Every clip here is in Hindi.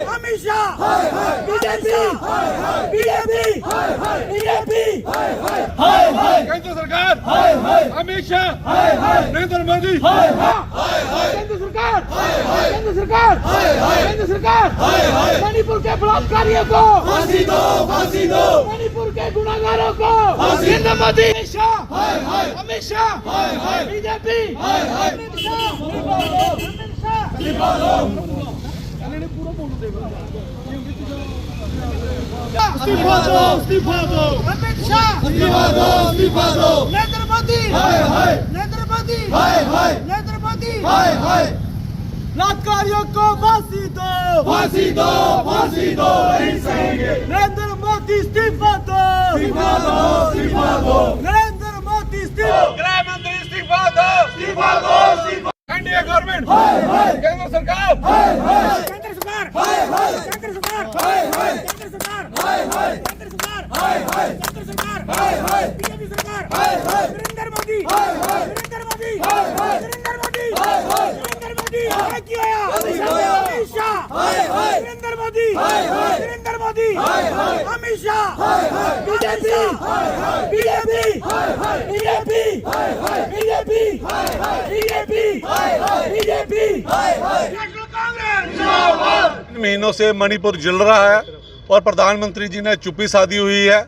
अमित शाह बीजेपी केंद्र सरकार अमित शाह नरेंद्र मोदी केंद्र सरकार मणिपुर के बलात्कारियों को फांसी दो मणिपुर के गुनाहगारों को नरेंद्र मोदी अमित शाह बीजेपी इस्तीफा दो अमित शाह इस्तीफा दो नरेंद्र मोदी बलात्कारियों को फांसी दो नहीं सहेंगे नरेंद्र मोदी इस्तीफा दो नरेंद्र मोदी इस्तीफा गृह मंत्री इस्तीफा दो एनडीए गवर्नमेंट केंद्र सरकार बीजेपी सरकार नरेंद्र मोदी अमित शाह नरेंद्र मोदी अमित शाह बीजेपी इन महीनों से मणिपुर जल रहा है और प्रधानमंत्री जी ने चुप्पी साधी हुई है।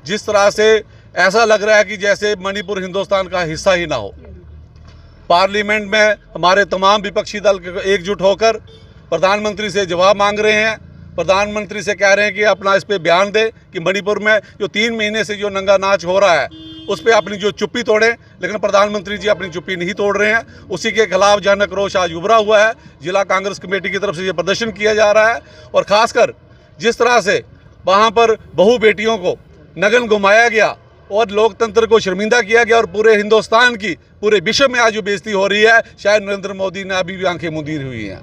जिस तरह से ऐसा लग रहा है कि जैसे मणिपुर हिंदुस्तान का हिस्सा ही ना हो। पार्लियामेंट में हमारे तमाम विपक्षी दल एकजुट होकर प्रधानमंत्री से जवाब मांग रहे हैं। प्रधानमंत्री से कह रहे हैं कि अपना इस पे बयान दे कि मणिपुर में जो 3 महीने से जो नंगा नाच हो रहा है उस पर अपनी जो चुप्पी तोड़ें, लेकिन प्रधानमंत्री जी अपनी चुप्पी नहीं तोड़ रहे हैं। उसी के खिलाफ जनक रोष आज उभरा हुआ है। जिला कांग्रेस कमेटी की तरफ से ये प्रदर्शन किया जा रहा है और खासकर जिस तरह से वहाँ पर बहू बेटियों को नग्न घुमाया गया और लोकतंत्र को शर्मिंदा किया गया और पूरे हिंदुस्तान की, पूरे विश्व में आज जो बेइज्जती हो रही है, शायद नरेंद्र मोदी ने अभी भी आंखें मूंदी हुई हैं।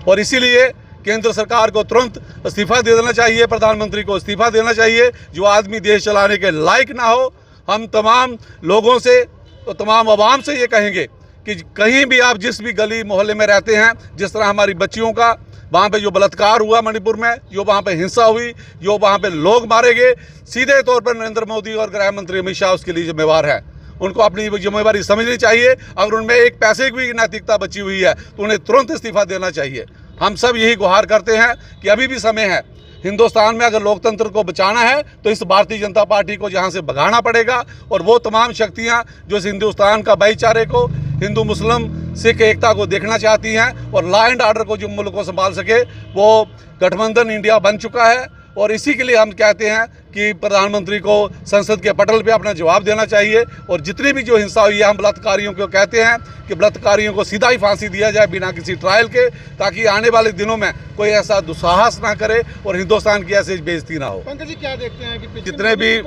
और इसीलिए केंद्र सरकार को तुरंत इस्तीफा दे देना चाहिए, प्रधानमंत्री को इस्तीफा देना चाहिए। जो आदमी देश चलाने के लायक ना हो। हम तमाम लोगों से तो तमाम आवाम से ये कहेंगे कि कहीं भी आप जिस भी गली मोहल्ले में रहते हैं, जिस तरह हमारी बच्चियों का वहाँ पे जो बलात्कार हुआ मणिपुर में, जो वहाँ पे हिंसा हुई, जो वहाँ पे लोग मारे गए, सीधे तौर पर नरेंद्र मोदी और गृह मंत्री अमित शाह उसके लिए जिम्मेवार है। उनको अपनी जिम्मेवारी समझनी चाहिए। अगर उनमें एक पैसे की भी नैतिकता बची हुई है तो उन्हें तुरंत इस्तीफा देना चाहिए। हम सब यही गुहार करते हैं कि अभी भी समय है। हिंदुस्तान में अगर लोकतंत्र को बचाना है तो इस भारतीय जनता पार्टी को यहाँ से भगाना पड़ेगा और वो तमाम शक्तियाँ जो इस हिंदुस्तान का भाईचारे को, हिंदू मुस्लिम सिख एकता को देखना चाहती हैं और लॉ एंड ऑर्डर को जो मुल्क को संभाल सके, वो गठबंधन इंडिया बन चुका है। और इसी के लिए हम कहते हैं कि प्रधानमंत्री को संसद के पटल पे अपना जवाब देना चाहिए। और जितनी भी जो हिंसा हुई है, हम बलात्कारियों को कहते हैं कि बलात्कारियों को सीधा ही फांसी दिया जाए बिना किसी ट्रायल के, ताकि आने वाले दिनों में कोई ऐसा दुस्साहस ना करे और हिंदुस्तान की ऐसी बेइज्जती ना हो। पंकज जी क्या देखते हैं कि जितने भी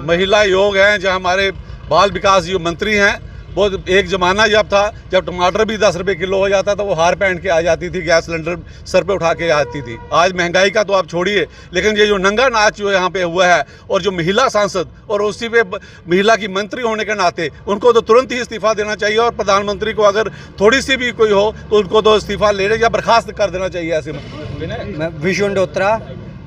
महिला योग हैं, जो हमारे बाल विकास जो मंत्री हैं, वो एक ज़माना जब था जब टमाटर भी 10 रुपये किलो हो जाता था, वो हार पहन के आ जाती थी, गैस सिलेंडर सर पे उठा के आती थी। आज महंगाई का तो आप छोड़िए, लेकिन ये जो नंगा नाच जो यहाँ पे हुआ है और जो महिला सांसद और उसी पे महिला की मंत्री होने के नाते उनको तो तुरंत ही इस्तीफा देना चाहिए। और प्रधानमंत्री को अगर थोड़ी सी भी कोई हो तो उनको तो इस्तीफा लेने या बर्खास्त कर देना चाहिए। ऐसे मैं विशु डोत्रा,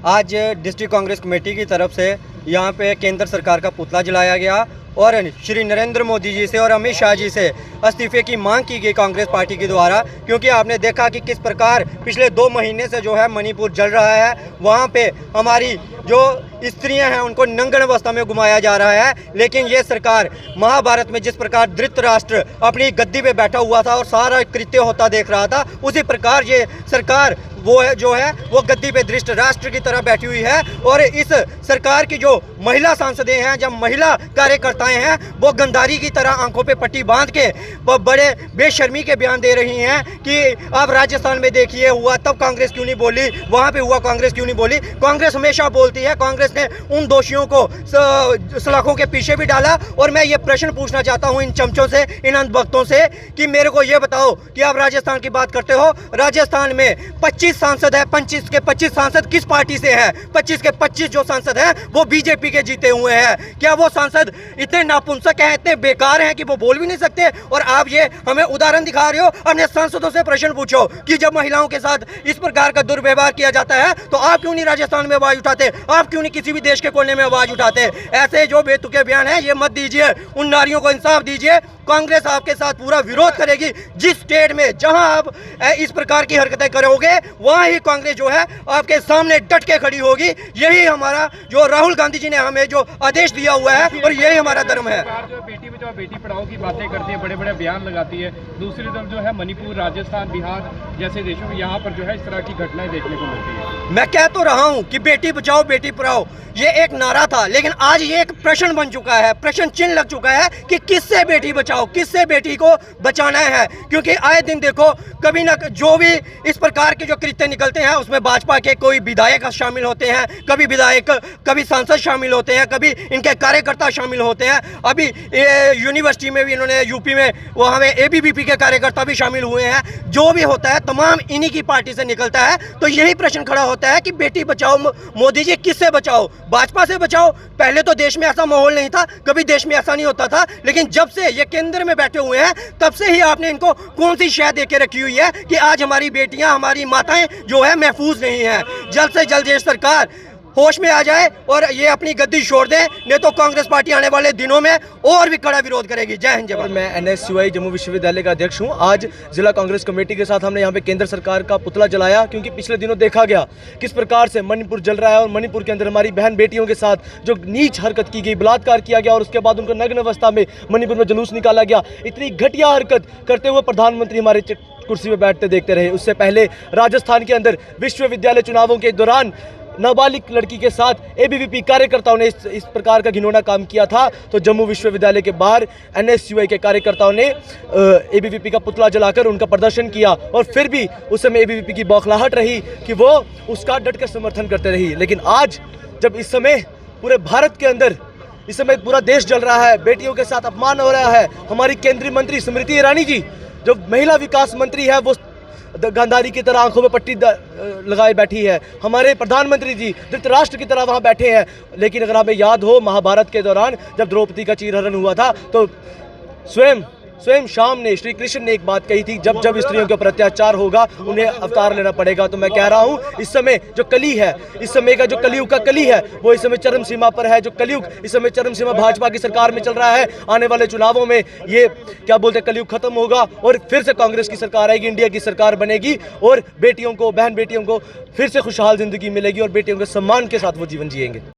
आज डिस्ट्रिक्ट कांग्रेस कमेटी की तरफ से यहाँ पे केंद्र सरकार का पुतला जलाया गया और श्री नरेंद्र मोदी जी से और अमित शाह जी से इस्तीफे की मांग की गई कांग्रेस पार्टी के द्वारा। क्योंकि आपने देखा कि किस प्रकार पिछले 2 महीने से जो है मणिपुर जल रहा है। वहाँ पे हमारी जो स्त्रियां हैं उनको नंगन अवस्था में घुमाया जा रहा है। लेकिन ये सरकार महाभारत में जिस प्रकार धृतराष्ट्र अपनी गद्दी पे बैठा हुआ था और सारा कृत्य होता देख रहा था, उसी प्रकार ये सरकार वो है जो है वो गद्दी पे धृष्ट राष्ट्र की तरह बैठी हुई है। और इस सरकार की जो महिला सांसदें हैं, जब महिला कार्यकर्ताएं हैं, वो गंधारी की तरह आंखों पे पट्टी बांध के वो बड़े बेशर्मी के बयान दे रही हैं कि आप राजस्थान में देखिए हुआ तब कांग्रेस क्यों नहीं बोली, वहाँ पे हुआ कांग्रेस क्यों नहीं बोली। कांग्रेस हमेशा बोलती है। कांग्रेस ने उन दोषियों को सलाखों के पीछे भी डाला। और मैं ये प्रश्न पूछना चाहता हूँ इन चमचों से, इन अंधभक्तों से, कि मेरे को ये बताओ कि आप राजस्थान की बात करते हो, राजस्थान में 25 25 सांसद है, 25 के 25 सांसद किस पार्टी से है? 25 के 25 जो सांसद हैं वो बीजेपी के जीते हुए हैं। क्या वो सांसद इतने नापुंसक हैं, इतने बेकार हैं कि वो बोल भी नहीं सकते? और आप ये हमें उदाहरण दिखा रहे हो। अपने सांसदों से प्रश्न पूछो कि जब महिलाओं के साथ इस प्रकार का दुर्व्यवहार किया जाता है तो आप क्यों नहीं राजस्थान में आवाज उठाते? आप क्यों नहीं किसी भी देश के कोने में आवाज उठाते? ऐसे जो बेतुके बयान है ये मत दीजिए। उन नारियों को इंसाफ दीजिए। कांग्रेस आपके साथ पूरा विरोध करेगी। जिस स्टेट में जहां आप इस प्रकार की हरकतें करोगे वहां ही कांग्रेस जो है आपके सामने डट के खड़ी होगी। यही हमारा जो राहुल गांधी जी ने हमें जो आदेश दिया हुआ है और यही हमारा धर्म है। सरकार जो बेटी बचाओ बेटी पढ़ाओ की बातें करती है, बड़े बड़े बयान लगाती है। दूसरी तरफ जो है मणिपुर, राजस्थान, बिहार जैसे देशों में यहाँ पर जो है इस तरह की घटनाएं देखने को मिलती है। मैं कह तो रहा हूं कि बेटी बचाओ बेटी पढ़ाओ ये एक नारा था, लेकिन आज ये एक प्रश्न बन चुका है, प्रश्न चिन्ह लग चुका है कि किससे बेटी बचाओ, किससे बेटी को बचाना है। क्योंकि आए दिन देखो कभी ना जो भी इस प्रकार के जो कृत्य निकलते हैं उसमें भाजपा के कोई विधायक शामिल होते हैं, कभी विधायक, कभी सांसद शामिल होते हैं, कभी इनके कार्यकर्ता शामिल होते हैं। अभी यूनिवर्सिटी में भी इन्होंने, यूपी में वहाँ में एबीवीपी के कार्यकर्ता भी शामिल हुए हैं। जो भी होता है तमाम इन्हीं की पार्टी से निकलता है। तो यही प्रश्न खड़ा होता है कि बेटी बचाओ मोदी जी किससे बचाओ? भाजपा से बचाओ। पहले तो देश में ऐसा माहौल नहीं था, कभी देश में ऐसा नहीं होता था, लेकिन जब से ये केंद्र में बैठे हुए हैं तब से ही आपने इनको कौन सी शय दे के रखी हुई है कि आज हमारी बेटियां, हमारी माताएं जो है महफूज नहीं है। जल्द से जल्द ये सरकार होश में आ जाए और ये अपनी गद्दी छोड़ दें, नहीं तो कांग्रेस पार्टी आने वाले दिनों में और भी कड़ा विरोध करेगी। जय हिंद, जय भारत। मैं NSUI जम्मू विश्वविद्यालय का अध्यक्ष हूं। आज जिला कांग्रेस कमेटी के साथ हमने यहां पे केंद्र सरकार का पुतला जलाया, क्योंकि पिछले दिनों देखा गया किस प्रकार से मणिपुर जल रहा है और मणिपुर के अंदर हमारी बहन बेटियों के साथ जो नीच हरकत की गई, बलात्कार किया गया और उसके बाद उनको नग्न अवस्था में मणिपुर में जुलूस निकाला गया। इतनी घटिया हरकत करते हुए प्रधानमंत्री हमारे कुर्सी पर बैठते देखते रहे। उससे पहले राजस्थान के अंदर विश्वविद्यालय चुनावों के दौरान नाबालिग लड़की के साथ एबीवीपी कार्यकर्ताओं ने इस प्रकार का घिनौना काम किया था। तो जम्मू विश्वविद्यालय के बाहर NSUI के कार्यकर्ताओं ने एबीवीपी का पुतला जलाकर उनका प्रदर्शन किया और फिर भी उस समय एबीवीपी की बौखलाहट रही कि वो उसका डटकर समर्थन करते रही। लेकिन आज जब इस समय पूरे भारत के अंदर इस समय पूरा देश जल रहा है, बेटियों के साथ अपमान हो रहा है, हमारी केंद्रीय मंत्री स्मृति ईरानी जी जो महिला विकास मंत्री है वो गांधारी की तरह आंखों में पट्टी लगाए बैठी है, हमारे प्रधानमंत्री जी धृतराष्ट्र की तरह वहां बैठे हैं। लेकिन अगर हमें याद हो महाभारत के दौरान जब द्रौपदी का चीरहरण हुआ था तो स्वयं शाम ने, श्री कृष्ण ने एक बात कही थी, जब जब स्त्रियों के ऊपर अत्याचार होगा उन्हें अवतार लेना पड़ेगा। तो मैं कह रहा हूं इस समय जो कली है, इस समय का जो कलयुग का कली है वो इस समय चरम सीमा पर है। जो कलयुग इस समय चरम सीमा भाजपा की सरकार में चल रहा है, आने वाले चुनावों में ये क्या बोलते हैं कलयुग खत्म होगा और फिर से कांग्रेस की सरकार आएगी, इंडिया की सरकार बनेगी और बेटियों को, बहन बेटियों को फिर से खुशहाल जिंदगी मिलेगी और बेटियों के सम्मान के साथ वो जीवन जिएंगे।